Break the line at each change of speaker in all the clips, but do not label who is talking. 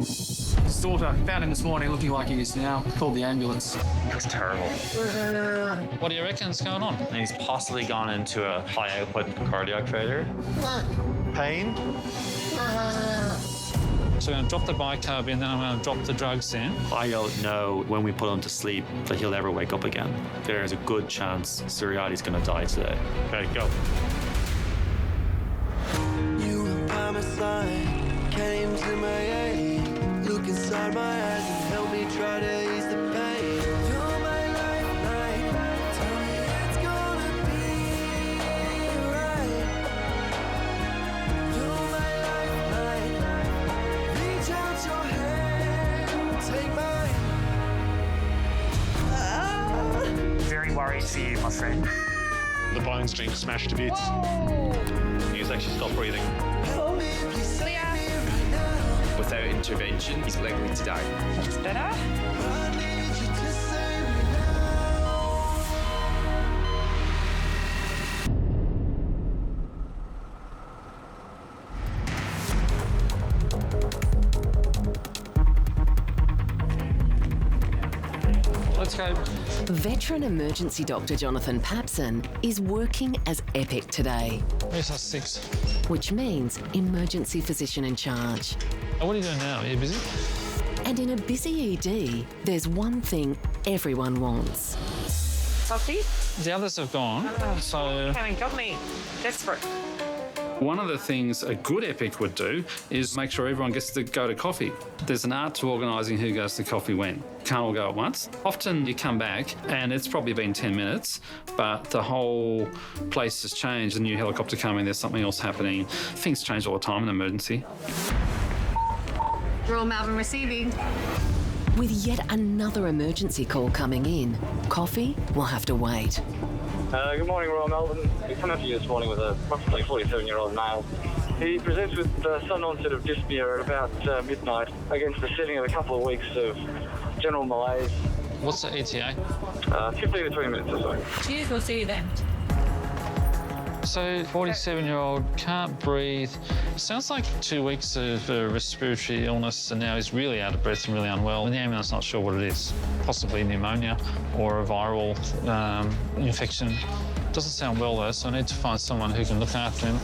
His daughter found him this morning looking like he is now. Called the ambulance.
That's terrible.
What do you reckon's going on?
And he's possibly gone into a high output cardiac failure. Pain?
So we're going to drop the bicarb in, then I'm going to drop the drugs in.
I don't know when we put him to sleep that he'll ever wake up again. There's a good chance Suriati's going to die today. Okay, go.
You were by my side, came to my aid. Look inside my eyes and help me try to ease the pain. You're my lifeline, tell me it's gonna be right. You're my lifeline, reach out your hand, take mine.
Very worried for you, my friend.
The bone's been smashed to bits.
He's actually stopped breathing.
Help me, please save me right now.
Without intervention, he's likely to die.
That's better.
I need you to save me now.
Let's go.
Veteran emergency doctor Jonathan Papson is working as Epic today,
Where's our 6?
which means emergency physician in charge.
Oh, what are you doing now? Are you busy?
And in a busy ED, there's one thing everyone wants.
Coffee?
The others have gone, so...
Haven't got me. Desperate.
One of the things a good Epic would do is make sure everyone gets to go to coffee. There's an art to organising who goes to coffee when. Can't all go at once. Often you come back and it's probably been 10 minutes, but the whole place has changed. A new helicopter coming, there's something else happening. Things change all the time in an emergency.
Royal Melbourne receiving.
With yet another emergency call coming in, coffee will have to wait.
Good morning, Royal Melbourne. We come up to you this morning with a approximately 47-year-old male. He presents with sudden onset of dyspnea at about midnight against the setting of a couple of weeks of general malaise.
What's the ETA?
15 to 20 minutes or so.
Cheers, we'll see you then.
So, 47-year-old, can't breathe. Sounds like 2 weeks of respiratory illness, and now he's really out of breath and really unwell. And the ambulance not sure what it is. Possibly pneumonia or a viral infection. Doesn't sound well though, so I need to find someone who can look after him.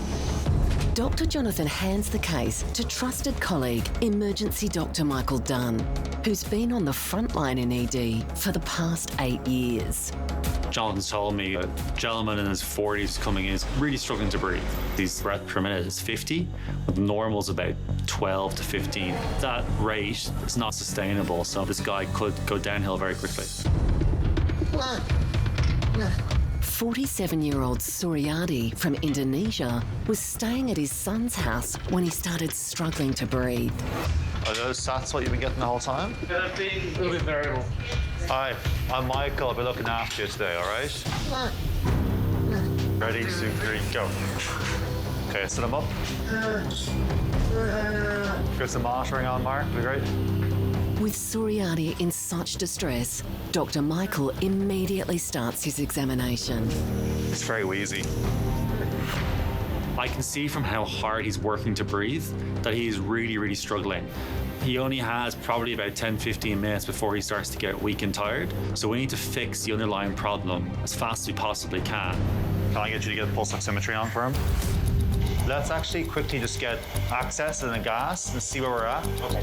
Dr. Jonathan hands the case to trusted colleague, emergency Dr. Michael Dunn, who's been on the front line in ED for the past 8 years.
Jonathan's told me a gentleman in his 40s coming in is really struggling to breathe. His breath per minute is 50, but normal's about 12 to 15. That rate is not sustainable, so this guy could go downhill very quickly.
47-year-old Suriati from Indonesia was staying at his son's house when he started struggling to breathe.
Are those sats what you've been getting the whole time?
Yeah, they've been a little bit variable.
Hi, I'm Michael. I'll be looking after you today, all right? Ready, 2, 3, go. Okay, sit him up. Get some monitoring on, Mark. Be great.
With Suriati in such distress, Dr. Michael immediately starts his examination.
It's very wheezy. I can see from how hard he's working to breathe that he's really, really struggling. He only has probably about 10-15 minutes before he starts to get weak and tired. So we need to fix the underlying problem as fast as we possibly can. Can I get you to get a pulse oximetry on for him? Let's actually quickly just get access and a gas and see where we're at. Okay.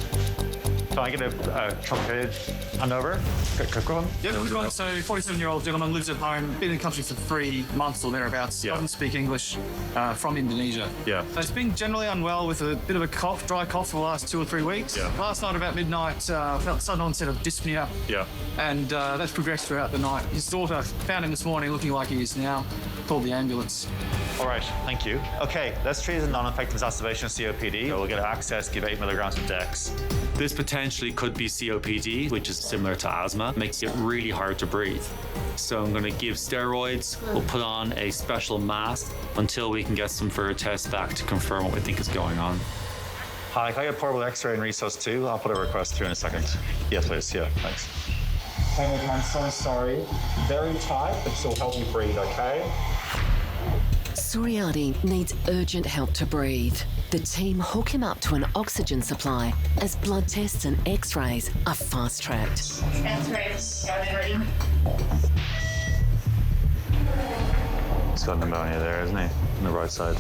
Can I get a truncated handover? Quick one.
Yeah, right. So 47-year-old gentleman lives at home, been in the country for 3 months or thereabouts, doesn't speak English, from Indonesia.
Yeah.
So he's been generally unwell with a bit of a cough, dry cough for the last 2 or 3 weeks.
Yeah.
Last night about midnight, felt sudden onset of dyspnea.
Yeah.
And that's progressed throughout the night. His daughter found him this morning looking like he is now, called the ambulance.
All right, thank you. Okay, let's treat it as a non-infective exacerbation of COPD. We'll get access, give 8 milligrams of Dex. This potentially could be COPD, which is similar to asthma. Makes it really hard to breathe. So I'm gonna give steroids. We'll put on a special mask until we can get some further tests back to confirm what we think is going on. Hi, can I get portable X-ray and resus too? I'll put a request through in a second. Yes, please, yeah, thanks.
Hey, I'm so sorry. Very tight, but still help you breathe, okay?
Suriati needs urgent help to breathe. The team hook him up to an oxygen supply as blood tests and x-rays are fast-tracked.
He's got pneumonia there, isn't he? On the right side.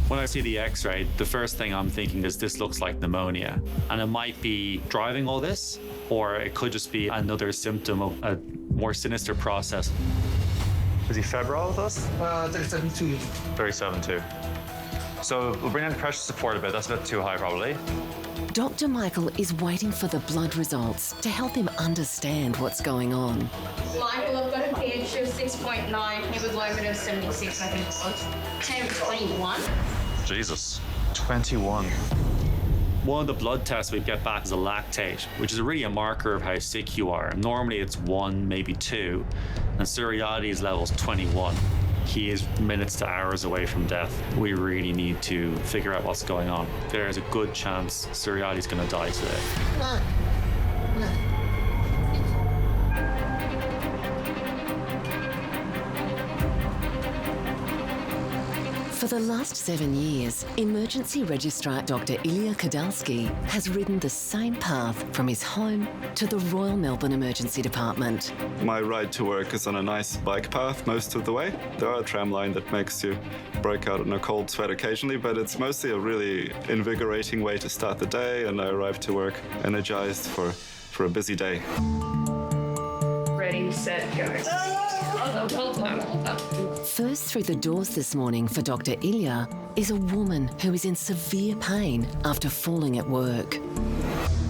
When I see the x-ray, the first thing I'm thinking is this looks like pneumonia. And it might be driving all this, or it could just be another symptom of a more sinister process.
Is he febrile with us?
37.2.
37.2. So we'll bring in pressure support a bit. That's a bit too high, probably.
Dr. Michael is waiting for the blood results to help him understand what's going on.
Michael, I've got a pH of 6.9, hemoglobin of 76, I think it was. Temp 21.
Jesus. 21.
One of the blood tests we get back is a lactate, which is really a marker of how sick you are. Normally it's 1, maybe 2, and Suriati's level is 21. He is minutes to hours away from death. We really need to figure out what's going on. There's a good chance Suriati's going to die today.
For the last 7 years, emergency registrar Dr. Ilya Kadalski has ridden the same path from his home to the Royal Melbourne Emergency Department.
My ride to work is on a nice bike path most of the way. There are a tram line that makes you break out in a cold sweat occasionally, but it's mostly a really invigorating way to start the day, and I arrive to work energized for a busy day.
Ready, set, go. Hold on.
First through the doors this morning for Dr. Ilya is a woman who is in severe pain after falling at work.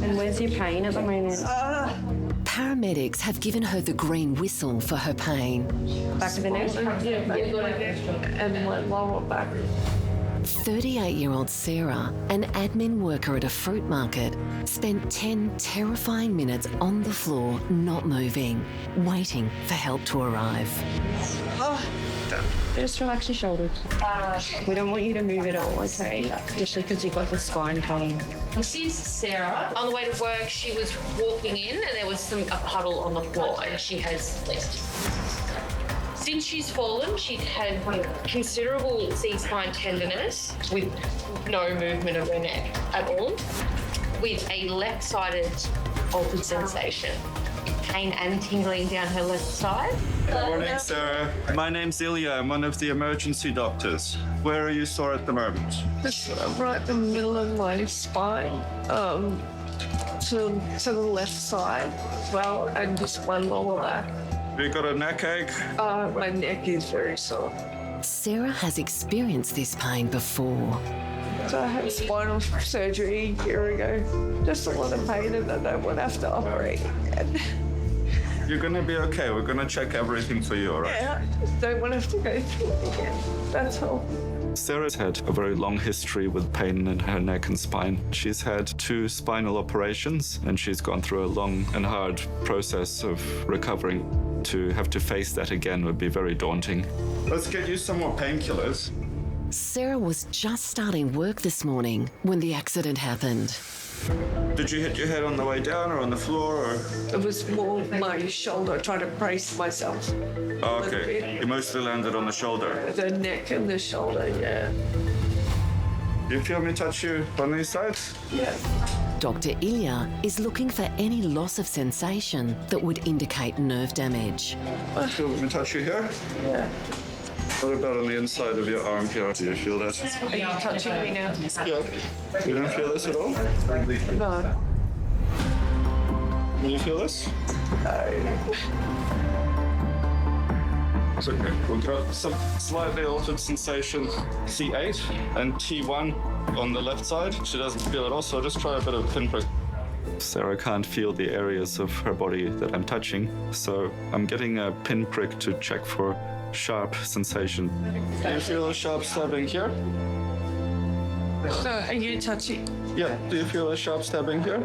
And where's your pain at the moment?
Paramedics have given her the green whistle for her pain.
Back of the neck?
And one lower back.
38-year-old Sarah, an admin worker at a fruit market, spent 10 terrifying minutes on the floor, not moving, waiting for help to arrive.
Just relax your shoulders. We don't want you to move at all, okay? Especially because you've got the spine pain.
This is Sarah. On the way to work, she was walking in and there was a puddle on the floor and she has slipped. Since she's fallen, she'd had considerable C-spine tenderness with no movement of her neck at all, with a left-sided altered sensation. Pain and tingling down her left side.
Good morning, Sarah. My name's Ilya. I'm one of the emergency doctors. Where are you sore at the moment?
Just right in the middle of my spine, to the left side as well, and just one lower back.
Have you got a neck ache?
My neck is very sore.
Sarah has experienced this pain before.
So I had spinal surgery a year ago. Just a lot of pain, and then I won't have to operate again.
You're going to be okay. We're going to check everything for you, all right?
Yeah, I just don't want to have to go through it again. That's all.
Sarah's had a very long history with pain in her neck and spine. She's had 2 spinal operations, and she's gone through a long and hard process of recovering. To have to face that again would be very daunting. Let's get you some more painkillers.
Sarah was just starting work this morning when the accident happened.
Did you hit your head on the way down or on the floor? Or?
It was more my shoulder, trying to brace myself.
Oh, okay. You mostly landed on the shoulder.
The neck and the shoulder, yeah.
Do you feel me touch you on these sides?
Yeah.
Dr. Ilya is looking for any loss of sensation that would indicate nerve damage.
Feel me touch you here?
Yeah.
What about on the inside of your arm here? Do you feel that?
Are you touching me now?
Yeah. You don't feel this at all?
No.
Do you feel this? It's okay. We've got some slightly altered sensation, C8 and T1 on the left side. She doesn't feel it all, so just try a bit of pinprick. Sarah can't feel the areas of her body that I'm touching, so I'm getting a pinprick to check for sharp sensation. Do you feel a sharp stabbing here?
So are you touching?
Yeah. Do you feel a sharp stabbing here?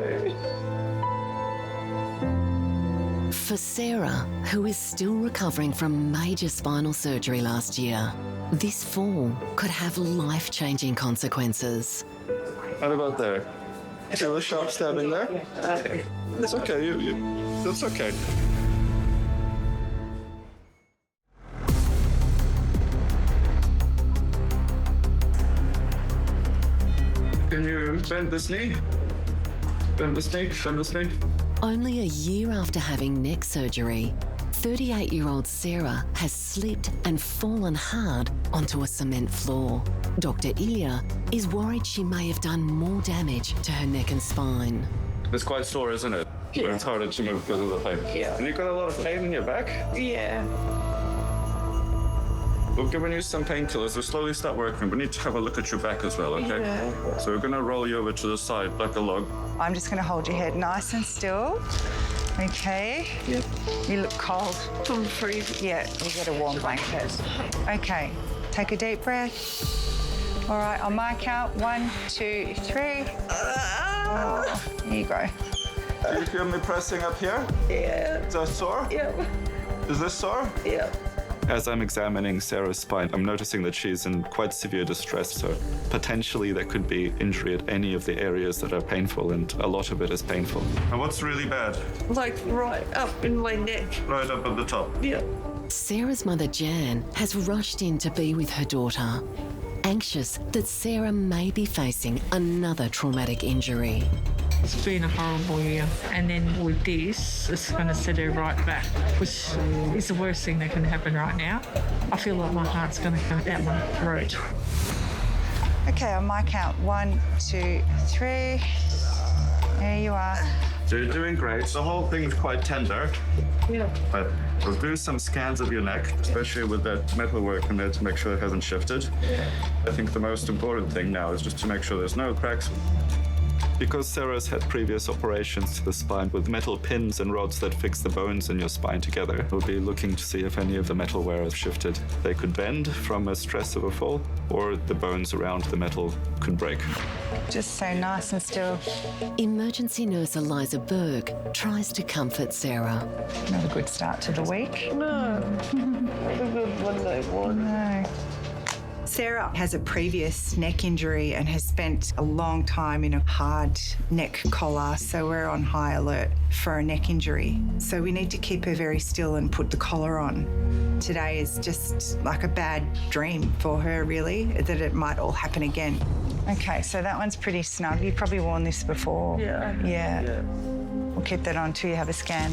For Sarah, who is still recovering from major spinal surgery last year, this fall could have life-changing consequences.
What about there? Feel a sharp stabbing there? It's okay. That's okay. Bend this knee. Bend this knee. Bend this knee.
Only a year after having neck surgery, 38-year-old Sarah has slipped and fallen hard onto a cement floor. Dr. Ilya is worried she may have done more damage to her neck and spine.
It's quite sore, isn't it?
Yeah.
But it's harder to move because of the pain.
Yeah.
And you've got a lot of pain in your back?
Yeah.
We're giving you some painkillers. We'll slowly start working. We need to have a look at your back as well, okay?
Yeah.
So we're going to roll you over to the side like a log.
I'm just going to hold your head nice and still. Okay.
Yep.
You look cold.
I'm freezing.
Yeah, you get a warm blanket. Okay. Take a deep breath. All right, on my count, 1, 2, 3. Oh, here you go.
Do you feel me pressing up here?
Yeah.
Is that sore?
Yep.
Is this sore?
Yep.
As I'm examining Sarah's spine, I'm noticing that she's in quite severe distress, so potentially there could be injury at any of the areas that are painful, and a lot of it is painful. And what's really bad?
Like right up in my neck.
Right up at the top.
Yep.
Sarah's mother, Jan, has rushed in to be with her daughter, anxious that Sarah may be facing another traumatic injury.
It's been a horrible year, and then with this, it's going to set her right back, which is the worst thing that can happen right now. I feel like my heart's going to come out my throat.
Okay, on my count, 1, 2, 3. There you are.
So you're doing great. The whole thing is quite tender.
Yeah.
But we'll do some scans of your neck, especially with that metal work in there to make sure it hasn't shifted.
Yeah.
I think the most important thing now is just to make sure there's no cracks. Because Sarah's had previous operations to the spine with metal pins and rods that fix the bones in your spine together, we'll be looking to see if any of the metalware has shifted. They could bend from a stress of a fall, or the bones around the metal could break.
Just stay nice and still.
Emergency nurse Eliza Berg tries to comfort Sarah.
Not a good start to the week.
No. Not a good Monday morning.
No. Sarah has a previous neck injury and has spent a long time in a hard neck collar, so we're on high alert for a neck injury. So we need to keep her very still and put the collar on. Today is just like a bad dream for her, really, that it might all happen again. Okay, so that one's pretty snug. You've probably worn this before.
Yeah.
We'll keep that on till you have a scan.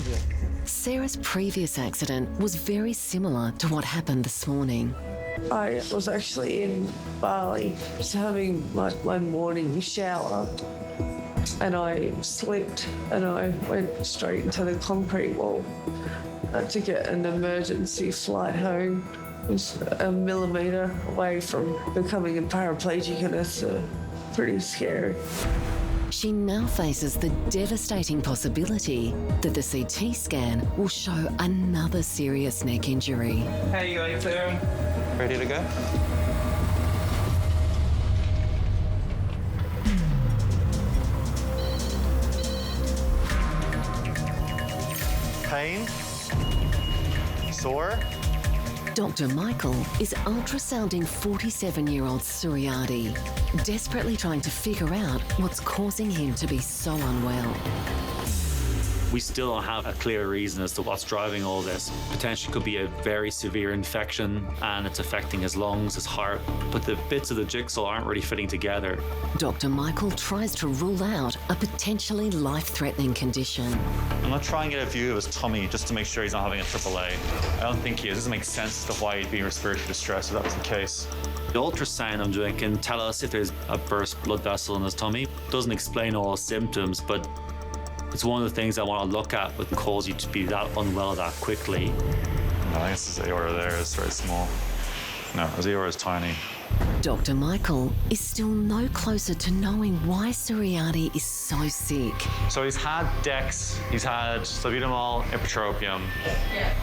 Sarah's previous accident was very similar to what happened this morning.
I was actually in Bali, just having my morning shower, and I slipped and I went straight into the concrete wall. I had to get an emergency flight home. It was a millimetre away from becoming a paraplegic, and it's pretty scary.
She now faces the devastating possibility that the CT scan will show another serious neck injury.
How you going, Sarah?
Ready to go? Pain? Sore?
Dr. Michael is ultrasounding 47-year-old Suryati, desperately trying to figure out what's causing him to be so unwell.
We still don't have a clear reason as to what's driving all this. Potentially could be a very severe infection and it's affecting his lungs, his heart, but the bits of the jigsaw aren't really fitting together.
Dr. Michael tries to rule out a potentially life-threatening condition.
I'm going to try and get a view of his tummy just to make sure he's not having a AAA. I don't think he is. It doesn't make sense as to why he'd be in respiratory distress if that was the case.
The ultrasound I'm doing can tell us if there's a burst blood vessel in his tummy. It doesn't explain all symptoms, but it's one of the things I want to look at that cause you to be that unwell that quickly.
No, I guess his aorta there is very small. No, his aorta is tiny.
Dr. Michael is still no closer to knowing why Suryati is so sick.
So he's had DEX, he's had salbutamol, ipratropium.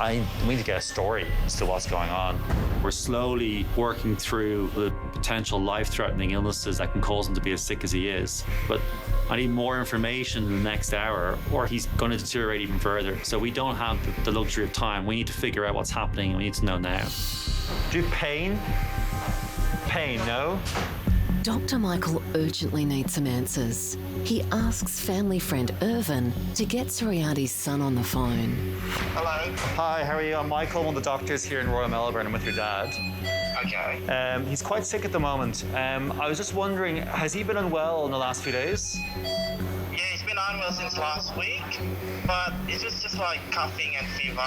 I need to get a story as to what's going on.
We're slowly working through the potential life-threatening illnesses that can cause him to be as sick as he is. But I need more information in the next hour or he's going to deteriorate even further. So we don't have the luxury of time. We need to figure out what's happening and we need to know now.
Do you pain? Pain, no?
Dr. Michael urgently needs some answers. He asks family friend Irvin to get Suriati's son on the phone.
Hello. Hi, how are you? I'm Michael, one of the doctors here in Royal Melbourne. I'm with your dad.
Okay.
He's quite sick at the moment. I was just wondering, has he been unwell in the last few days?
Yeah, he's been unwell since last week, but it's just like coughing and fever.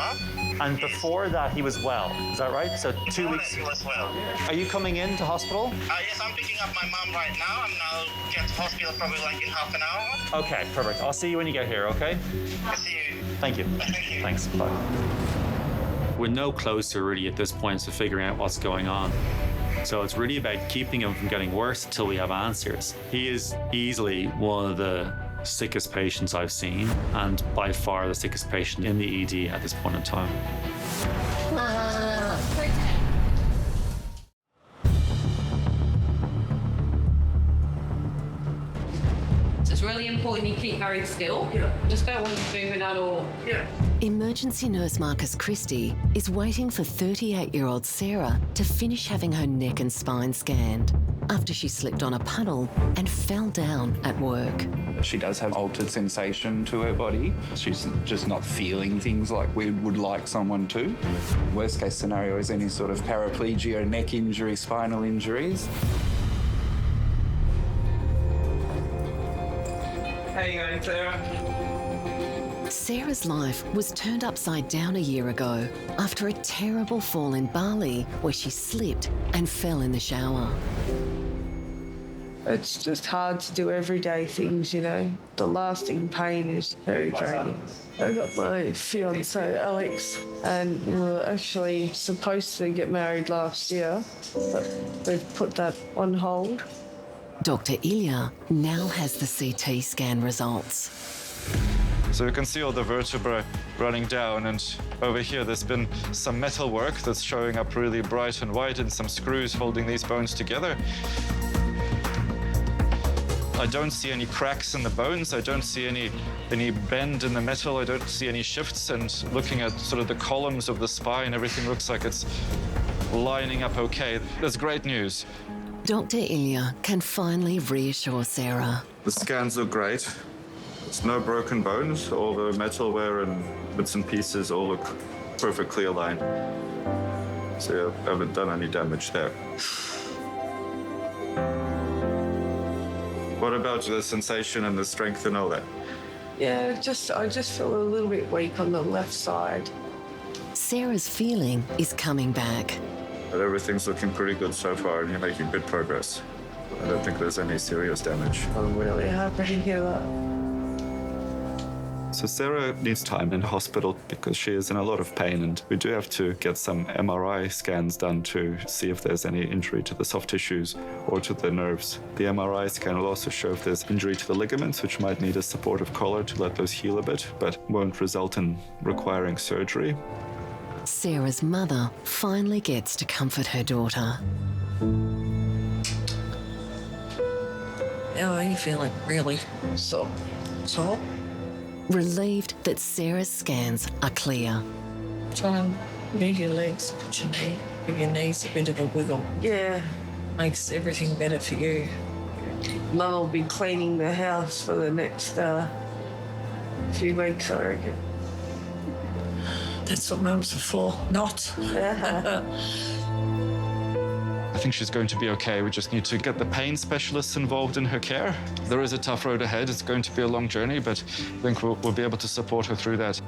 And before that, he was well. Is that right? So 2 weeks.
He was well.
Are you coming in to hospital?
Yes, I'm picking up my mum right now. I'm now get to hospital probably like in half an hour.
Okay, perfect. I'll see you when you get here, okay?
I'll see you.
Thank you.
Thank you.
Thanks. Bye.
We're no closer really at this point to figuring out what's going on. So it's really about keeping him from getting worse until we have answers. He is easily one of the sickest patients I've seen, and by far the sickest patient in the ED at this point in time.
It's really important you keep very still. Just don't want to move it at all.
Emergency nurse Marcus Christie is waiting for 38-year-old Sarah to finish having her neck and spine scanned after she slipped on a puddle and fell down at work.
She does have altered sensation to her body. She's just not feeling things like we would like someone to. Worst case scenario is any sort of paraplegia, neck injury, spinal injuries.
How you going, Sarah?
Sarah's life was turned upside down a year ago after a terrible fall in Bali where she slipped and fell in the shower.
It's just hard to do everyday things, you know. The lasting pain is very draining. I got my fiancé, Alex, and we were actually supposed to get married last year, but we've put that on hold.
Dr. Ilya now has the CT scan results.
So you can see all the vertebrae running down, and over here there's been some metal work that's showing up really bright and white and some screws holding these bones together. I don't see any cracks in the bones. I don't see any bend in the metal. I don't see any shifts. And looking at sort of the columns of the spine, everything looks like it's lining up okay. That's great news.
Dr. Ilya can finally reassure Sarah.
The scans look great. There's no broken bones. All the metalware and bits and pieces all look perfectly aligned. So I haven't done any damage there. What about the sensation and the strength and all that?
Yeah, I just feel a little bit weak on the left side.
Sarah's feeling is coming back.
But everything's looking pretty good so far, and you're making good progress. I don't think there's any serious damage.
I'm really happy to hear that.
So Sarah needs time in hospital because she is in a lot of pain, and we do have to get some MRI scans done to see if there's any injury to the soft tissues or to the nerves. The MRI scan will also show if there's injury to the ligaments, which might need a supportive collar to let those heal a bit, but won't result in requiring surgery.
Sarah's mother finally gets to comfort her daughter.
How are you feeling? Really?
So?
Relieved that Sarah's scans are clear.
Try and move your legs, put your knee, give your knees a bit of a wiggle.
Yeah.
Makes everything better for you.
Mum will be cleaning the house for the next few weeks, I reckon.
That's what mums are for, not.
I think she's going to be okay. We just need to get the pain specialists involved in her care. There is a tough road ahead. It's going to be a long journey, but I think we'll be able to support her through that.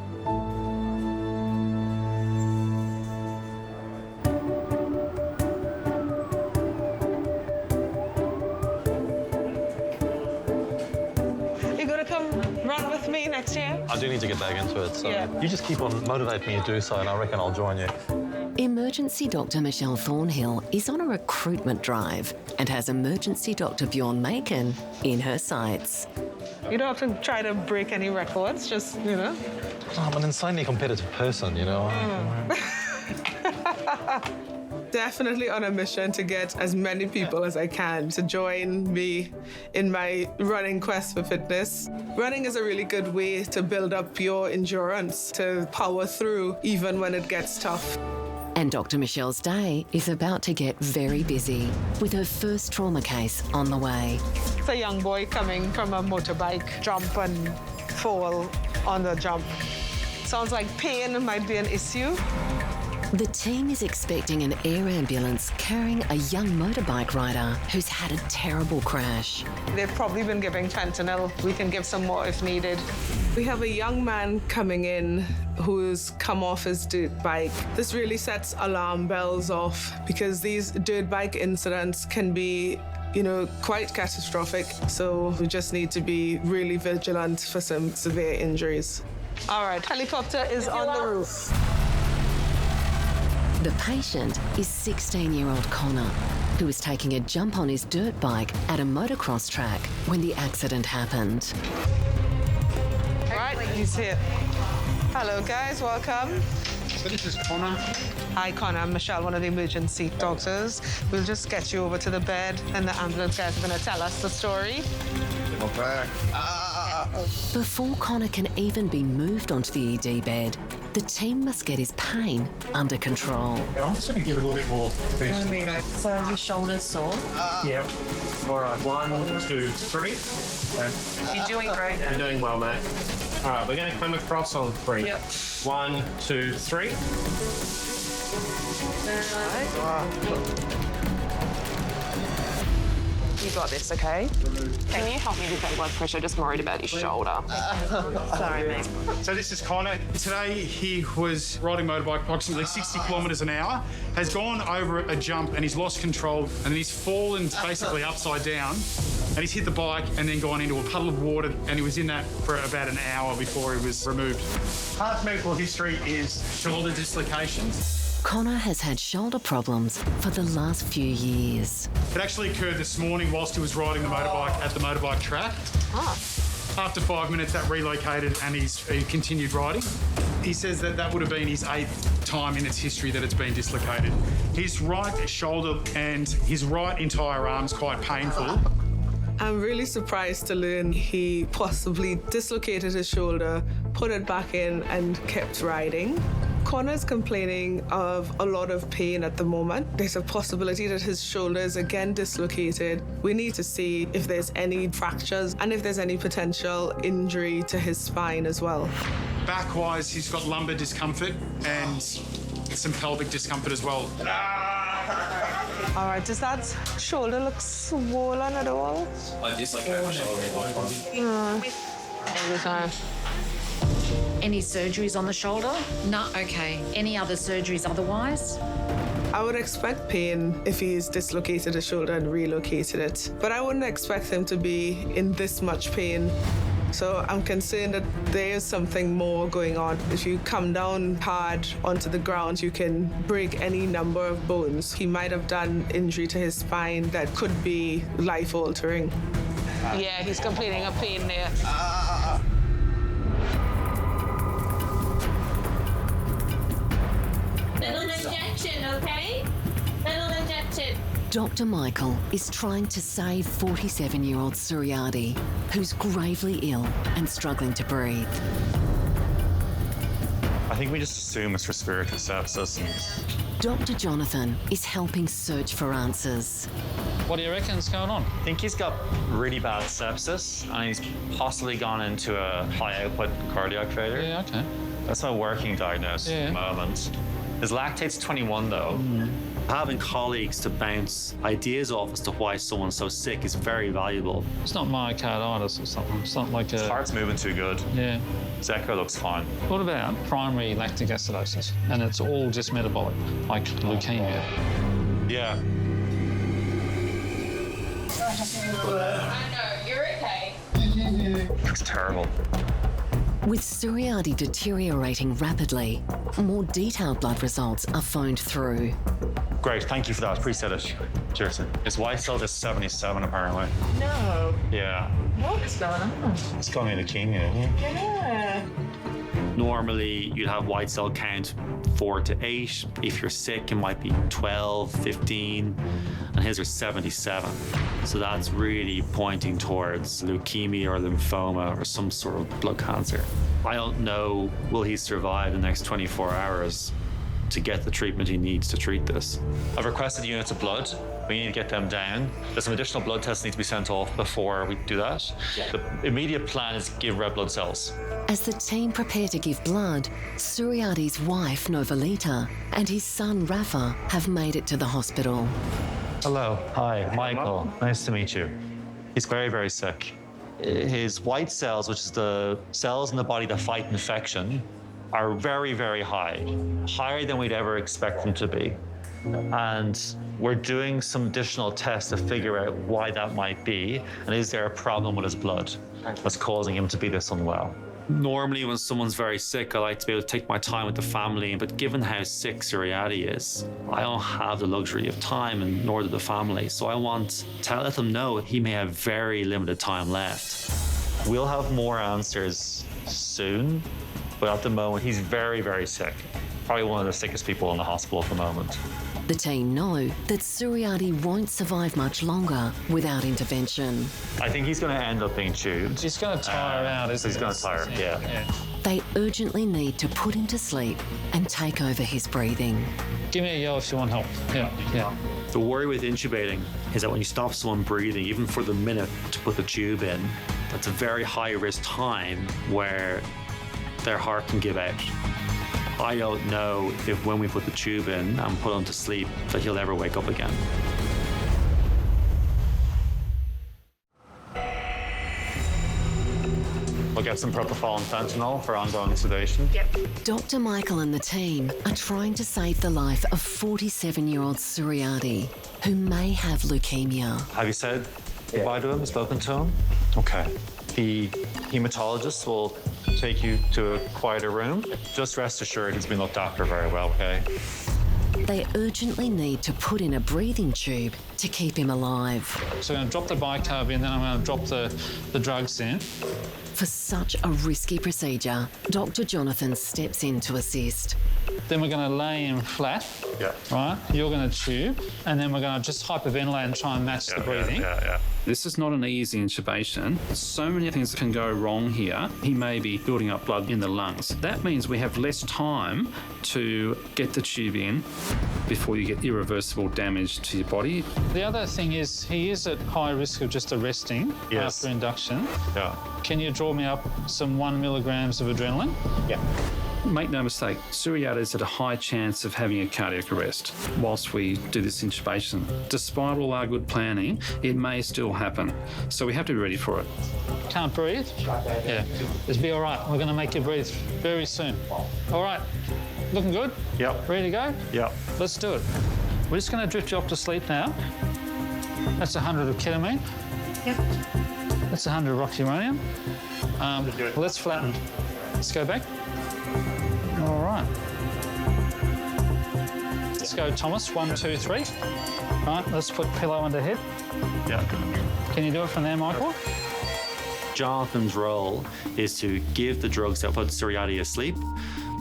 You gonna come run with me next year?
I do need to get back into it, so
Yeah.
you just keep on motivating me to do so, and I reckon I'll join you.
Emergency Dr. Michelle Thornhill is on a recruitment drive and has emergency Dr. Bjorn Macon in her sights.
You don't have to try to break any records, just, you know.
I'm an insanely competitive person, you know.
Definitely on a mission to get as many people as I can to join me in my running quest for fitness. Running is a really good way to build up your endurance, to power through even when it gets tough.
And Dr. Michelle's day is about to get very busy with her first trauma case on the way.
It's a young boy coming from a motorbike, jump and fall on the jump. Sounds like pain might be an issue.
The team is expecting an air ambulance carrying a young motorbike rider who's had a terrible crash.
They've probably been giving fentanyl. We can give some more if needed. We have a young man coming in who's come off his dirt bike. This really sets alarm bells off because these dirt bike incidents can be quite catastrophic. So we just need to be really vigilant for some severe injuries. All right, helicopter is on the roof.
The patient is 16-year-old Connor, who was taking a jump on his dirt bike at a motocross track when the accident happened.
Right, he's here. Hello, guys, welcome.
So this is Connor.
Hi, Connor. I'm Michelle, one of the emergency doctors. We'll just get you over to the bed, and the ambulance guys are going to tell us the story.
Okay.
Before Connor can even be moved onto the ED bed, the team must get his pain under control.
I'm just going to give it a little bit more.
So your shoulder's sore?
Yeah. All right, 1, 2, 3.
You're doing great.
You're doing well, mate. All right, we're going to come across on 3.
Yep.
1, 2, 3.
You got this, okay? Can you help me with that blood pressure? Just worried about your shoulder. Sorry, mate.
So this is Connor. Today he was riding motorbike approximately 60 kilometres an hour, has gone over a jump and he's lost control and then he's fallen basically upside down and he's hit the bike and then gone into a puddle of water and he was in that for about an hour before he was removed. Past medical history is shoulder dislocations.
Connor has had shoulder problems for the last few years.
It actually occurred this morning whilst he was riding the motorbike at the motorbike track. After 5 minutes, that relocated and he continued riding. He says that would have been his 8th time in its history that it's been dislocated. His right shoulder and his right entire arm is quite painful.
I'm really surprised to learn he possibly dislocated his shoulder, put it back in, and kept riding. Connor's complaining of a lot of pain at the moment. There's a possibility that his shoulder is again dislocated. We need to see if there's any fractures and if there's any potential injury to his spine as well.
Back-wise, he's got lumbar discomfort and some pelvic discomfort as well.
All right, does that shoulder look swollen at all?
I dislocate my shoulder.
All the time.
Any surgeries on the shoulder? No, okay. Any other surgeries otherwise?
I would expect pain if he's dislocated his shoulder and relocated it, but I wouldn't expect him to be in this much pain. So I'm concerned that there is something more going on. If you come down hard onto the ground, you can break any number of bones. He might have done injury to his spine that could be life-altering. Yeah, he's complaining of pain there.
Little injection, okay? Little injection.
Dr. Michael is trying to save 47-year-old Suryadi, who's gravely ill and struggling to breathe.
I think we just assume it's respiratory sepsis.
Dr. Jonathan is helping search for answers.
What do you reckon's going on?
I think he's got really bad sepsis and he's possibly gone into a high output cardiac failure.
Yeah, okay.
That's my working diagnosis at the moment. His lactate's 21 though. Having colleagues to bounce ideas off as to why someone's so sick is very valuable.
It's not myocarditis or something. It's not like a...
His heart's moving too good.
Yeah.
His echo looks fine.
What about primary lactic acidosis? And it's all just metabolic, like leukemia.
Yeah.
I know, you're okay.
Looks terrible.
With Suryadi deteriorating rapidly, more detailed blood results are phoned through.
Great, thank you for that. Appreciate it. Cheers. His white cell is 77 apparently.
No.
Yeah.
What's going on?
It's got me leukemia.
Yeah.
Normally, you'd have white cell count 4 to 8. If you're sick, it might be 12, 15, and his are 77. So that's really pointing towards leukemia or lymphoma or some sort of blood cancer. I don't know, will he survive the next 24 hours? to get the treatment he needs to treat this.
I've requested units of blood. We need to get them down. There's some additional blood tests that need to be sent off before we do that. The immediate plan is to give red blood cells.
As the team prepare to give blood, Suryati's wife, Novalita, and his son, Rafa, have made it to the hospital.
Hello. Hi, Michael. Nice to meet you. He's very, very sick. His white cells, which is the cells in the body that fight infection, are very, very high. Higher than we'd ever expect them to be. And we're doing some additional tests to figure out why that might be, and is there a problem with his blood that's causing him to be this unwell.
Normally when someone's very sick, I like to be able to take my time with the family, but given how sick Suryati is, I don't have the luxury of time, and nor do the family. So I want to let them know he may have very limited time left.
We'll have more answers soon, but at the moment, he's very, very sick. Probably one of the sickest people in the hospital at the moment.
The team know that Suryati won't survive much longer without intervention.
I think he's going to end up being tubed.
He's going to tire out, isn't he?
He's going to tire, yeah.
They urgently need to put him to sleep and take over his breathing.
Give me a yell if you want help. Yeah.
The worry with intubating is that when you stop someone breathing, even for the minute to put the tube in, that's a very high risk time where their heart can give out. I don't know if when we put the tube in and put him to sleep that he'll ever wake up again.
We'll get some propofol and fentanyl for ongoing sedation.
Dr. Michael and the team are trying to save the life of 47-year-old Suryati, who may have leukemia.
Have you said goodbye to him, spoken to him? Okay. The hematologist will take you to a quieter room. Just rest assured he's been looked after very well, okay?
They urgently need to put in a breathing tube to keep him alive.
So I'm going to drop the bicarb in, then I'm going to drop the drugs in.
For such a risky procedure, Dr. Jonathan steps in to assist.
Then we're going to lay him flat, right? You're going to tube, and then we're going to just hyperventilate and try and match the breathing. This is not an easy intubation. So many things can go wrong here. He may be building up blood in the lungs. That means we have less time to get the tube in before you get irreversible damage to your body. The other thing is he is at high risk of just arresting after induction. Can you draw me up some 1 milligrams of adrenaline? Make no mistake, Suryati is at a high chance of having a cardiac arrest whilst we do this intubation. Despite all our good planning, it may still happen. So we have to be ready for it. Can't breathe? Yeah. It'll be all right. We're going to make you breathe very soon. All right. Looking good? Ready to go? Let's do it. We're just going to drift you off to sleep now. That's 100 of ketamine. That's 100 of rockuranium. Let's flatten. Let's go back. All right. Let's go, Thomas. 1, 2, 3. Right, let's put pillow under head. Can you do it from there, Michael?
Jonathan's role is to give the drugs that put Suryati asleep,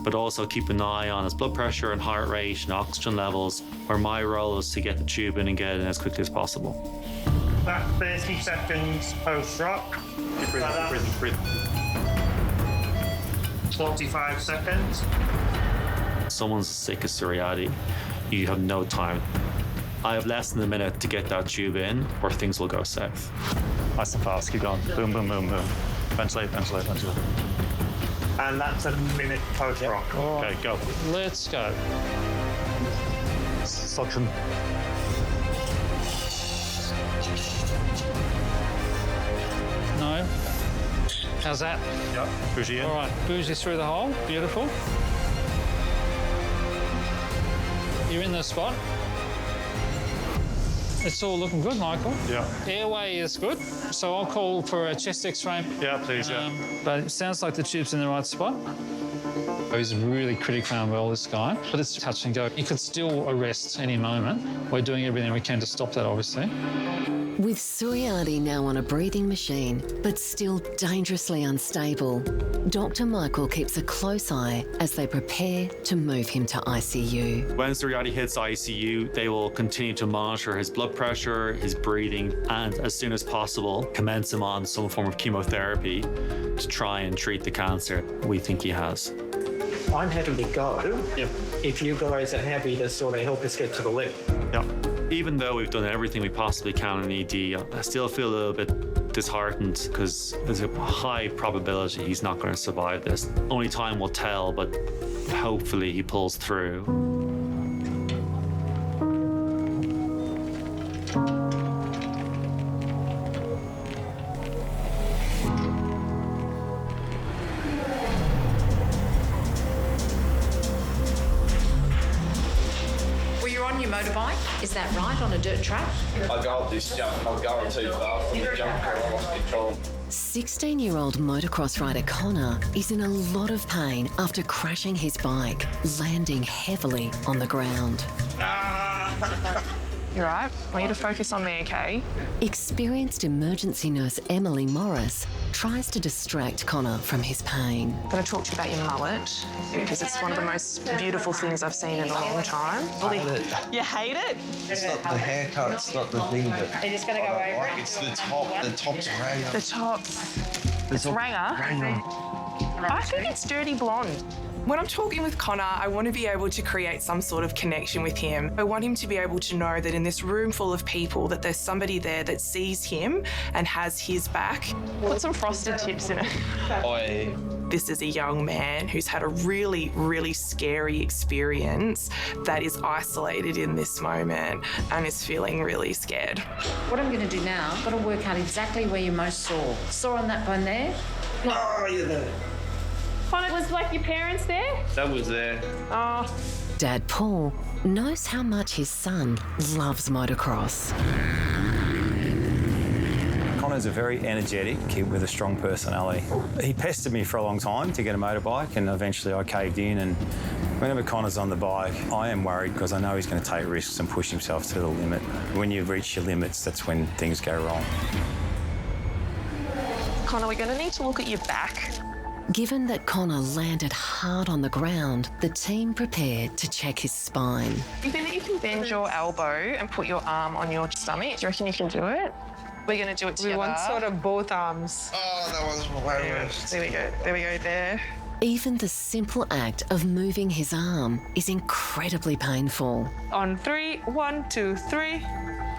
but also keep an eye on his blood pressure and heart rate and oxygen levels, where my role is to get the tube in and get it in as quickly as possible.
That's 30 seconds post-rock.
Breathe.
45 seconds.
Someone's as sick as Suryati, you have no time. I have less than a minute to get that tube in, or things will go south.
Nice and fast, keep going. Boom, boom, boom, boom. Ventilate.
And that's a minute post-rock.
Okay, go.
Let's go.
Suction.
No. How's that?
Bougie in.
All right, bougie through the hole. Beautiful. You're in the spot. It's all looking good, Michael. Airway is good, so I'll call for a chest X-ray.
Please,
But it sounds like the tube's in the right spot. He's really critically unwell, this guy, but it's touch and go. He could still arrest any moment. We're doing everything we can to stop that, obviously.
With Suryati now on a breathing machine, but still dangerously unstable, Dr. Michael keeps a close eye as they prepare to move him to ICU.
When Suryati hits ICU, they will continue to monitor his blood pressure, his breathing, and as soon as possible, commence him on some form of chemotherapy to try and treat the cancer we think he has.
I'm happy to go if you guys are happy to sort of help us get to the lift.
Yeah. Even though we've done everything we possibly can in ED, I still feel a little bit disheartened because there's a high probability he's not going to survive this. Only time will tell, but hopefully he pulls through.
Motorbike, is that right, on a dirt track?
I go up this jump and I was going too far from the jump and I lost control.
16-year-old motocross rider Connor is in a lot of pain after crashing his bike, landing heavily on the ground.
You're right. I want you to focus on me, okay?
Experienced emergency nurse Emily Morris tries to distract Connor from his pain.
I'm going to talk to you about your mullet because it's one of the most beautiful things I've seen in a long time.
I hate it.
You hate it?
It's not the haircut, it's not the thing that...
You're just going to go over it?
It's the top. The top's ranger.
The top's... It's ranger?
Ranger.
I think it's dirty blonde.
When I'm talking with Connor, I want to be able to create some sort of connection with him. I want him to be able to know that in this room full of people that there's somebody there that sees him and has his back.
Put some frosted tips in it.
This is a young man who's had a really, really scary experience that is isolated in this moment and is feeling really scared.
What I'm going to do now, I've got to work out exactly where you're most sore. Sore on that bone there?
Oh, you're there.
Was like your parents there?
That was there.
Oh.
Dad Paul knows how much his son loves motocross.
Connor's a very energetic kid with a strong personality. He pestered me for a long time to get a motorbike, and eventually I caved in. And whenever Connor's on the bike, I am worried because I know he's going to take risks and push himself to the limit. When you reach your limits, that's when things go wrong.
Connor, we're going to need to look at your back.
Given that Connor landed hard on the ground, the team prepared to check his spine.
You think that you can bend your elbow and put your arm on your stomach? Do you reckon you can do it? We're going to do it together.
We want sort of both arms.
Oh, that was hilarious.
There we go. There we go, there.
Even the simple act of moving his arm is incredibly painful.
On 3, 1, 2, 3.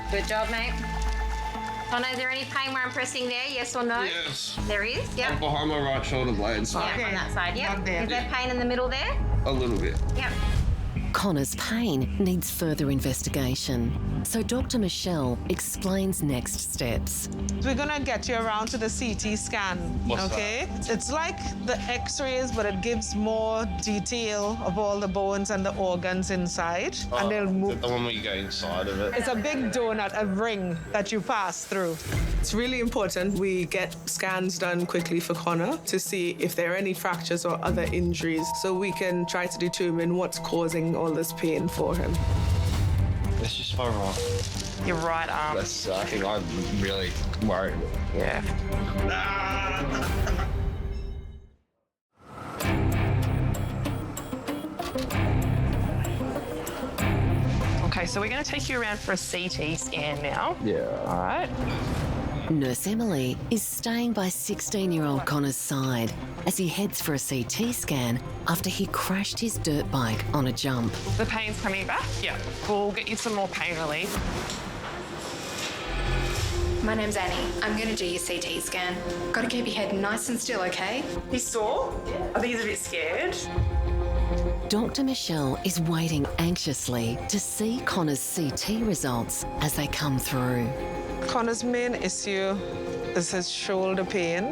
Good job, mate. Connor, is there any pain where I'm pressing there, yes or no?
Yes.
There is, yep.
I'm behind my right shoulder blades.
Yeah, on that side, yep. Is there pain in the middle there?
A little bit.
Yep.
Connor's pain needs further investigation, so Dr. Michelle explains next steps.
We're gonna get you around to the CT scan, okay? It's like the X-rays, but it gives more detail of all the bones and the organs inside, and they'll move.
The one where you go inside of it.
It's a big donut, a ring that you pass through. It's really important we get scans done quickly for Connor to see if there are any fractures or other injuries, so we can try to determine what's causing all this pain for him.
It's just my right.
Your right arm.
That's, I think I'm really worried.
Yeah. Okay, so we're going to take you around for a CT scan now.
Yeah.
All right.
Nurse Emily is staying by 16-year-old Connor's side as he heads for a CT scan after he crashed his dirt bike on a jump.
The pain's coming back? Yeah. We'll get you some more pain relief.
My name's Annie. I'm going to do your CT scan. Got to keep your head nice and still, okay?
He's sore? I think he's a bit scared.
Dr. Michelle is waiting anxiously to see Connor's CT results as they come through.
Connor's main issue is his shoulder pain.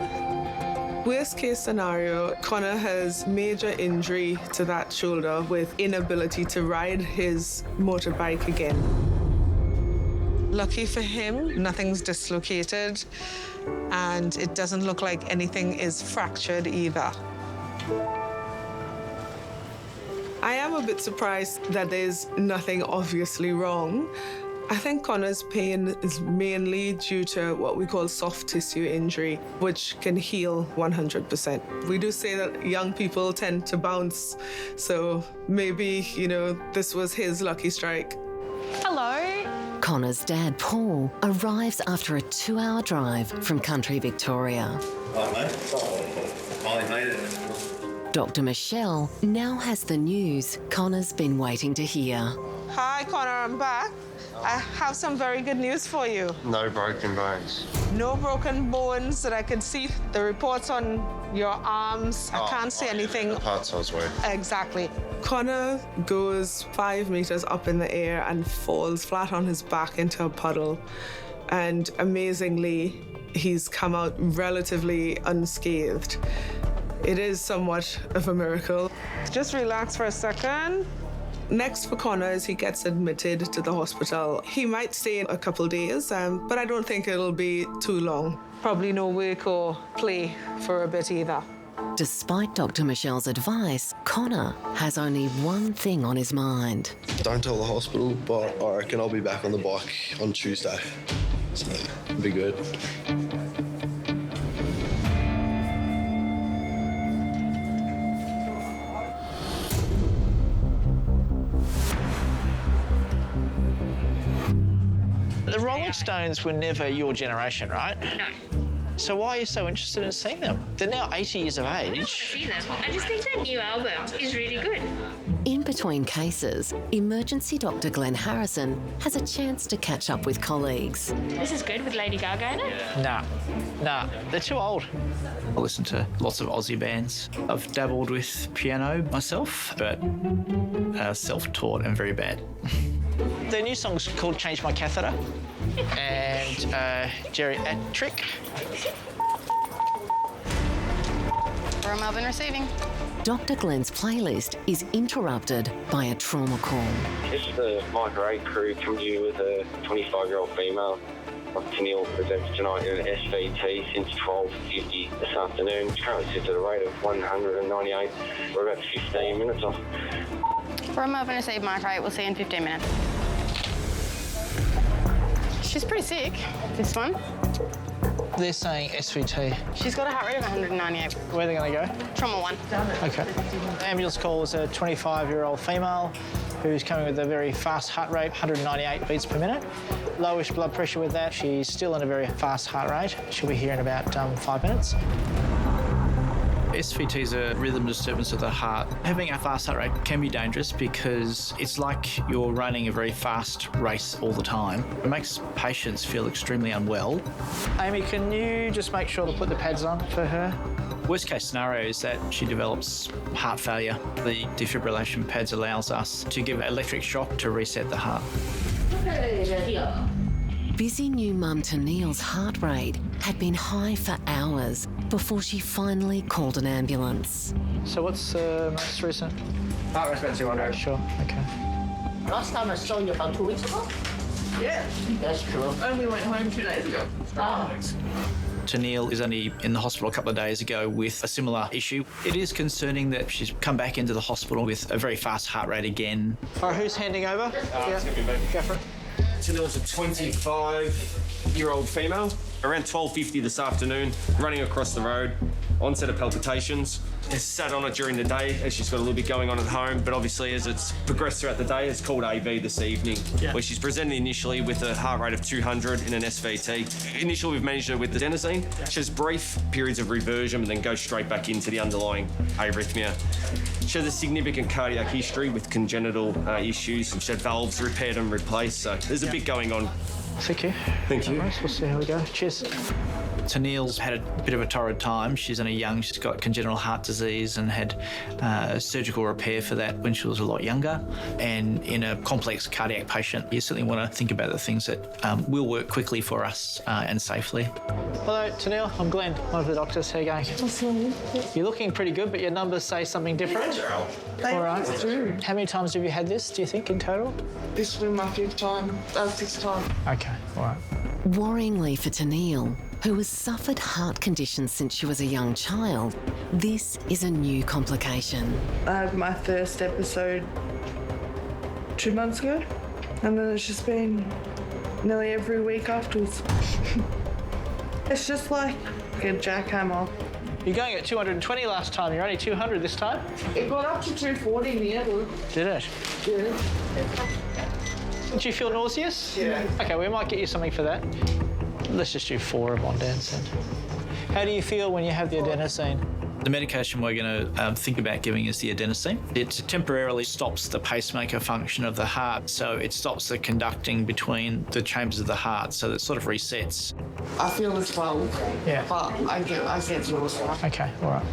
Worst case scenario, Connor has major injury to that shoulder with inability to ride his motorbike again. Lucky for him, nothing's dislocated, and it doesn't look like anything is fractured either. I am a bit surprised that there's nothing obviously wrong. I think Connor's pain is mainly due to what we call soft tissue injury, which can heal 100%. We do say that young people tend to bounce, so maybe, this was his lucky strike.
Hello.
Connor's dad, Paul, arrives after a 2-hour drive from country Victoria.
Hi, mate. Finally made it.
Dr. Michelle now has the news Connor's been waiting to hear.
Hi, Connor, I'm back. I have some very good news for you.
No broken bones.
No broken bones that I could see. The reports on your arms, I can't see anything.
The parts I was wearing.
Exactly. Connor goes 5 meters up in the air and falls flat on his back into a puddle. And amazingly, he's come out relatively unscathed. It is somewhat of a miracle. Just relax for a second. Next for Connor is he gets admitted to the hospital. He might stay a couple days, but I don't think it'll be too long. Probably no work or play for a bit either.
Despite Dr. Michelle's advice, Connor has only one thing on his mind.
Don't tell the hospital, but I reckon I'll be back on the bike on Tuesday. So, it'll be good.
The Rolling Stones were never your generation, right?
No.
So why are you so interested in seeing them? They're now 80 years of age.
See them. I just think that new album is really good.
In between cases, emergency Dr. Glenn Harrison has a chance to catch up with colleagues.
This is good with Lady Gaga in it.
Nah, they're too old. I listen to lots of Aussie bands. I've dabbled with piano myself, but self-taught and very bad. Their new song's called Change My Catheter and Geriatric.
Royal Melbourne receiving.
Dr. Glenn's playlist is interrupted by a trauma call.
Just the Micro 8 crew come to you with a 25-year-old female. Tennille presents tonight in an SVT since 12:50 this afternoon. Currently sits at a rate of 198. We're about 15 minutes off.
Royal Melbourne received Micro 8. We'll see you in 15 minutes. She's pretty sick, this one.
They're saying SVT.
She's got a heart rate of 198.
Where are they going to go?
Trauma 1.
Okay. The ambulance call was a 25-year-old female who's coming with a very fast heart rate, 198 beats per minute. Lowish blood pressure with that. She's still in a very fast heart rate. She'll be here in about 5 minutes. SVT is a rhythm disturbance of the heart. Having a fast heart rate can be dangerous because it's like you're running a very fast race all the time. It makes patients feel extremely unwell. Amy, can you just make sure to put the pads on for her? Worst case scenario is that she develops heart failure. The defibrillation pads allows us to give electric shock to reset the heart.
Busy new mum Tennille's heart rate had been high for hours before she finally called an ambulance.
So what's most recent?
Heart rate's about 200.
Sure, okay.
Last time I saw you about 2 weeks ago? Yeah. That's true. And we went home 2 days ago.
Tennille is only in the hospital a couple of days ago with a similar issue. It is concerning that she's come back into the hospital with a very fast heart rate again. All right, who's handing over?
It's gonna be me.
Go for it.
Tennille's a 25-year-old female. Around 12:50 this afternoon, running across the road, onset of palpitations. Has sat on it during the day as she's got a little bit going on at home, but obviously as it's progressed throughout the day, it's called AV this evening, where she's presented initially with a heart rate of 200 in an SVT. Initially, we've managed her with the adenosine. She has brief periods of reversion and then goes straight back into the underlying arrhythmia. She has a significant cardiac history with congenital issues. She had valves repaired and replaced, so there's a bit going on.
Thank you.
Thank you.
Nice. We'll see how we go. Cheers. Tennille's had a bit of a torrid time. She's only young. She's got congenital heart disease and had surgical repair for that when she was a lot younger. And in a complex cardiac patient, you certainly want to think about the things that will work quickly for us and safely. Hello, Tennille. I'm Glenn, one of the doctors. How are you going? You're looking pretty good, but your numbers say something different. All right. How many times have you had this, do you think, in total?
This will be my 6th time.
Okay, all right.
Worryingly for Tennille, who has suffered heart conditions since she was a young child, this is a new complication.
I had my first episode 2 months ago, and then it's just been nearly every week afterwards. It's just like a jackhammer.
You're going at 220 last time. You're only 200 this time?
It got up to 240 in the end.
Did it?
Yeah.
Do you feel nauseous?
Yeah.
Okay, we might get you something for that. Let's just do 4 of Ondans then. How do you feel when you have the adenosine? The medication we're going to think about giving is the adenosine. It temporarily stops the pacemaker function of the heart, so it stops the conducting between the chambers of the heart, so it sort of resets.
I feel it's 12.
Yeah.
But I get yours.
Okay, all right.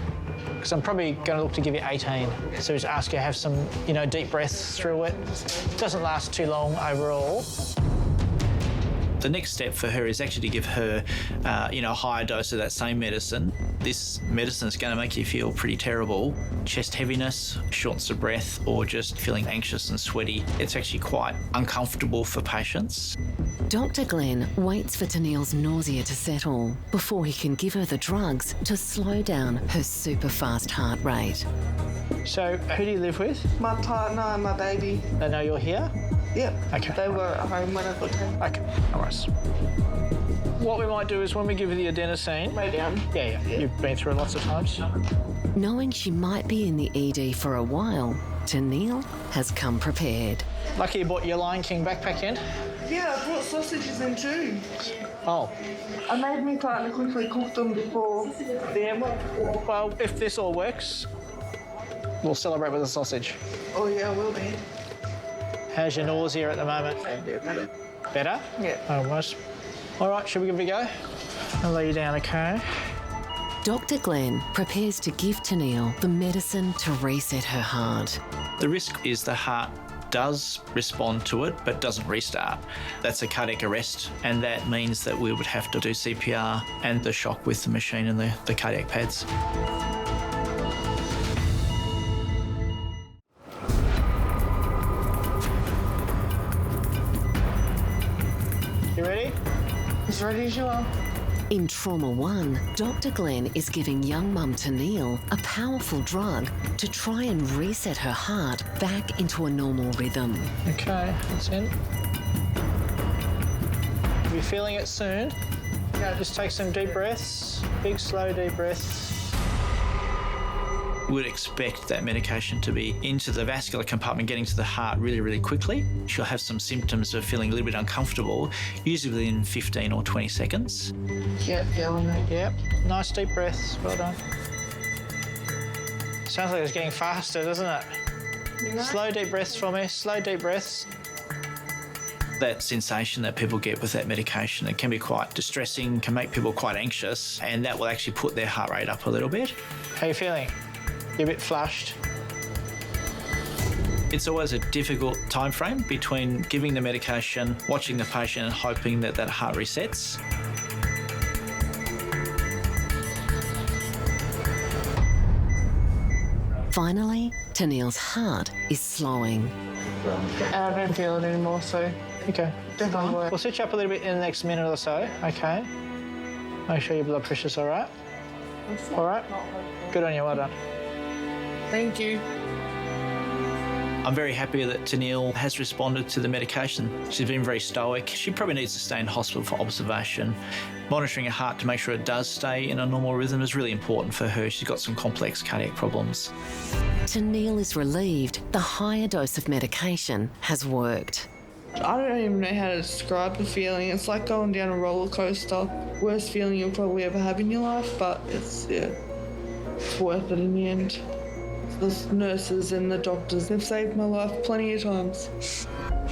Because I'm probably going to look to give you 18. So just ask you to have some, deep breaths through it. It doesn't last too long overall. The next step for her is actually to give her, a higher dose of that same medicine. This medicine is going to make you feel pretty terrible. Chest heaviness, shortness of breath, or just feeling anxious and sweaty. It's actually quite uncomfortable for patients.
Dr. Glenn waits for Tennille's nausea to settle before he can give her the drugs to slow down her super fast heart rate.
So, who do you live with?
My partner and my baby.
They know you're here?
Yep.
Okay.
They were at home when I got home.
Okay, all right. What we might do is when we give you the adenosine...
Lay down.
Yeah. You've been through it lots of times.
Knowing she might be in the ED for a while, Tennille has come prepared.
Lucky you brought your Lion King backpack in.
Yeah, I brought sausages in too.
Oh.
I made me partner quickly cook them before them.
Well, if this all works, we'll celebrate with a sausage.
Oh yeah, I will be.
How's your nausea at the moment?
Better.
Better?
Yeah.
Almost. All right, shall we give it a go? I'll lay you down, okay?
Dr. Glenn prepares to give Tennille the medicine to reset her heart.
The risk is the heart does respond to it but doesn't restart. That's a cardiac arrest, and that means that we would have to do CPR and the shock with the machine and the cardiac pads. You ready?
As ready as you are.
In Trauma 1, Dr. Glenn is giving young mum Tennille a powerful drug to try and reset her heart back into a normal rhythm.
Okay, that's in. You'll be feeling it soon. Yeah, just take some deep breaths, big, slow, deep breaths. We would expect that medication to be into the vascular compartment, getting to the heart really, really quickly. She'll have some symptoms of feeling a little bit uncomfortable, usually within 15 or 20 seconds.
Yep,
Yep, nice deep breaths, well done. Sounds like it's getting faster, doesn't it?
Yeah.
Slow deep breaths for me, slow deep breaths. That sensation that people get with that medication, it can be quite distressing, can make people quite anxious, and that will actually put their heart rate up a little bit. How are you feeling? You're a bit flushed. It's always a difficult time frame between giving the medication, watching the patient and hoping that that heart resets.
Finally, Tennille's heart is slowing.
I don't feel it anymore, so...
Okay.
Definitely work.
We'll switch up a little bit in the next minute or so, okay? Make sure your blood pressure's all right. All right? Good on you, well done.
Thank you.
I'm very happy that Tennille has responded to the medication. She's been very stoic. She probably needs to stay in hospital for observation. Monitoring her heart to make sure it does stay in a normal rhythm is really important for her. She's got some complex cardiac problems.
Tennille is relieved the higher dose of medication has worked.
I don't even know how to describe the feeling. It's like going down a roller coaster. Worst feeling you'll probably ever have in your life, but it's worth it in the end. The nurses and the doctors, they've saved my life plenty of times.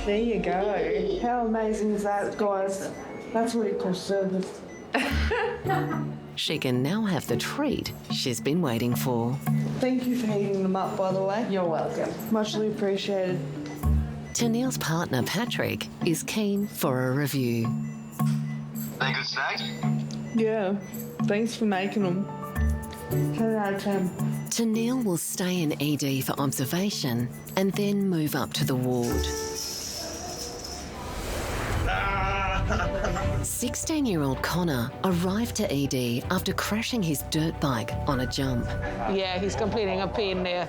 There you go. How amazing is that, guys? That's what it calls service.
She can now have the treat she's been waiting for.
Thank you for heating them up, by the way. You're welcome. Muchly appreciated.
Tennille's partner, Patrick, is keen for a review.
They good snacks?
Yeah. Thanks for making them. 10 out of 10.
Tennille will stay in ED for observation and then move up to the ward. 16-year-old Connor arrived to ED after crashing his dirt bike on a jump.
Yeah, he's completing a pain there.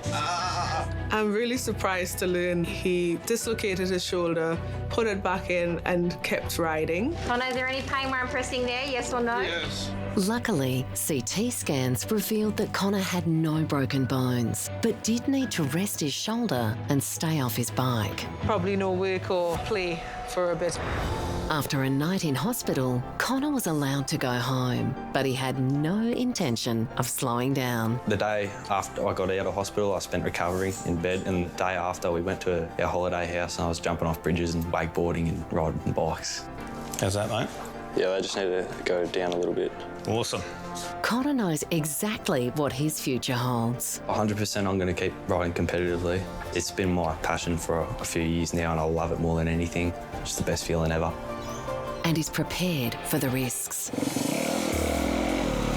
I'm really surprised to learn he dislocated his shoulder, put it back in, and kept riding.
Connor, is there any pain where I'm pressing there? Yes or no?
Yes.
Luckily, CT scans revealed that Connor had no broken bones, but did need to rest his shoulder and stay off his bike.
Probably no work or play for a bit.
After a night in hospital, Connor was allowed to go home, but he had no intention of slowing down.
The day after I got out of hospital, I spent recovering in bed, and the day after we went to our holiday house and I was jumping off bridges and wakeboarding and riding bikes.
How's that, mate?
Yeah, I just need to go down a little bit.
Awesome.
Connor knows exactly what his future holds.
100% I'm going to keep riding competitively. It's been my passion for a few years now and I love it more than anything. It's the best feeling ever.
And is prepared for the risks.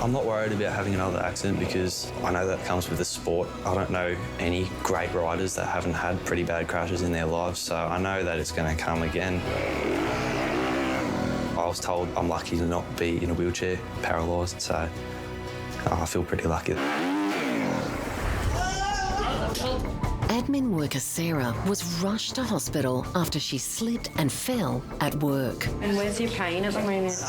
I'm not worried about having another accident because I know that comes with the sport. I don't know any great riders that haven't had pretty bad crashes in their lives, so I know that it's going to come again. I was told I'm lucky to not be in a wheelchair, paralysed, so I feel pretty lucky.
Admin worker Sarah was rushed to hospital after she slipped and fell at work.
And where's your pain at the moment?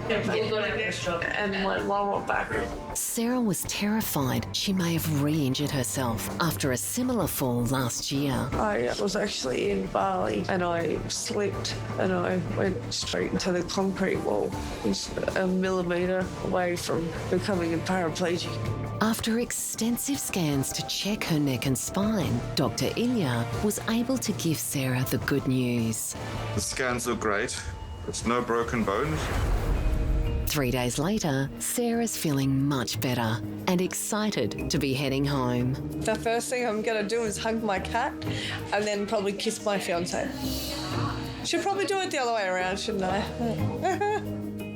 And my lower back.
Sarah was terrified she may have re-injured herself after a similar fall last year.
I was actually in Bali and I slipped and I went straight into the concrete wall. It was a millimetre away from becoming a paraplegic.
After extensive scans to check her neck and spine, Dr. Ilya was able to give Sarah the good news.
The scans look great. There's no broken bones.
3 days later, Sarah's feeling much better and excited to be heading home.
The first thing I'm going to do is hug my cat and then probably kiss my fiancé. Should probably do it the other way around, shouldn't I?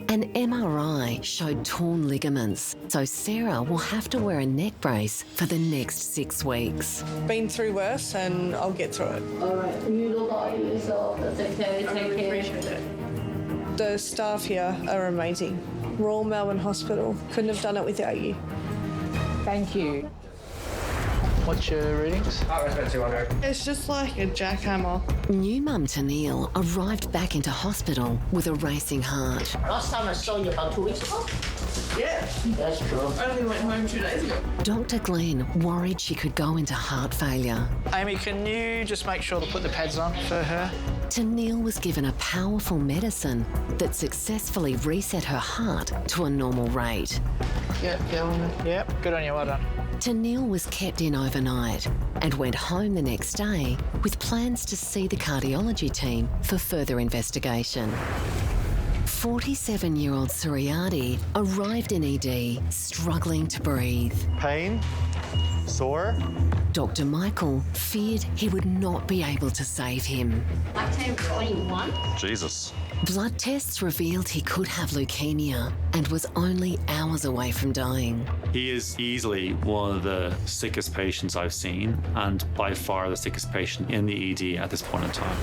An MRI showed torn ligaments, so Sarah will have to wear a neck brace for the next 6 weeks.
Been through worse and I'll get through it.
All right, you look after yourself. That's okay. Take care.
Appreciate it. The staff here are amazing. Royal Melbourne Hospital. Couldn't have done it without you.
Thank you. What's your readings?
It's just like a jackhammer.
New mum Tennille arrived back into hospital with a racing heart.
Last time I saw you about 2 weeks ago?
Yeah.
That's true.
I only went home 2 days ago.
Dr. Glenn worried she could go into heart failure.
Amy, can you just make sure to put the pads on for her?
Tennille was given a powerful medicine that successfully reset her heart to a normal rate.
Yep, good on you, well done.
Tennille was kept in overnight and went home the next day with plans to see the cardiology team for further investigation. 47-year-old Suriati arrived in ED struggling to breathe.
Pain? Sore?
Dr. Michael feared he would not be able to save him.
Lifetime 21?
Jesus.
Blood tests revealed he could have leukemia and was only hours away from dying.
He is easily one of the sickest patients I've seen, and by far the sickest patient in the ED at this point in time.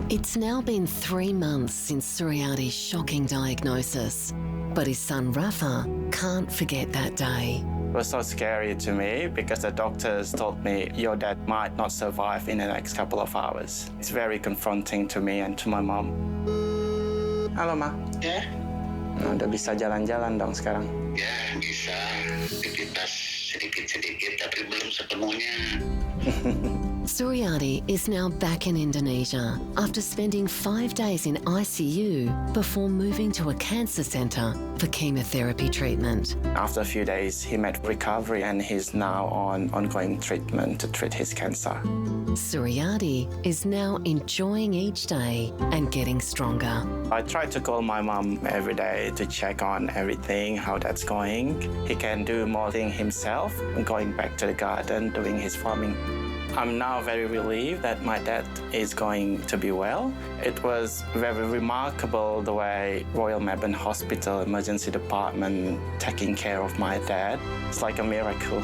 It's now been 3 months since Suriati's shocking diagnosis, but his son Rafa can't forget that day.
It was so scary to me because the doctors told me your dad might not survive in the next couple of hours. It's very confronting to me and to my mom. Halo, Ma.
Ya?
Nah, udah bisa jalan-jalan dong sekarang?
Ya, bisa. Aktivitas sedikit-sedikit, tapi belum sepenuhnya.
Suriati is now back in Indonesia after spending 5 days in ICU before moving to a cancer centre for chemotherapy treatment.
After a few days, he made recovery and he's now on ongoing treatment to treat his cancer.
Suriati is now enjoying each day and getting stronger.
I try to call my mom every day to check on everything, how that's going. He can do more things himself, going back to the garden, doing his farming. I'm now very relieved that my dad is going to be well. It was very remarkable the way Royal Melbourne Hospital emergency department taking care of my dad. It's like a miracle.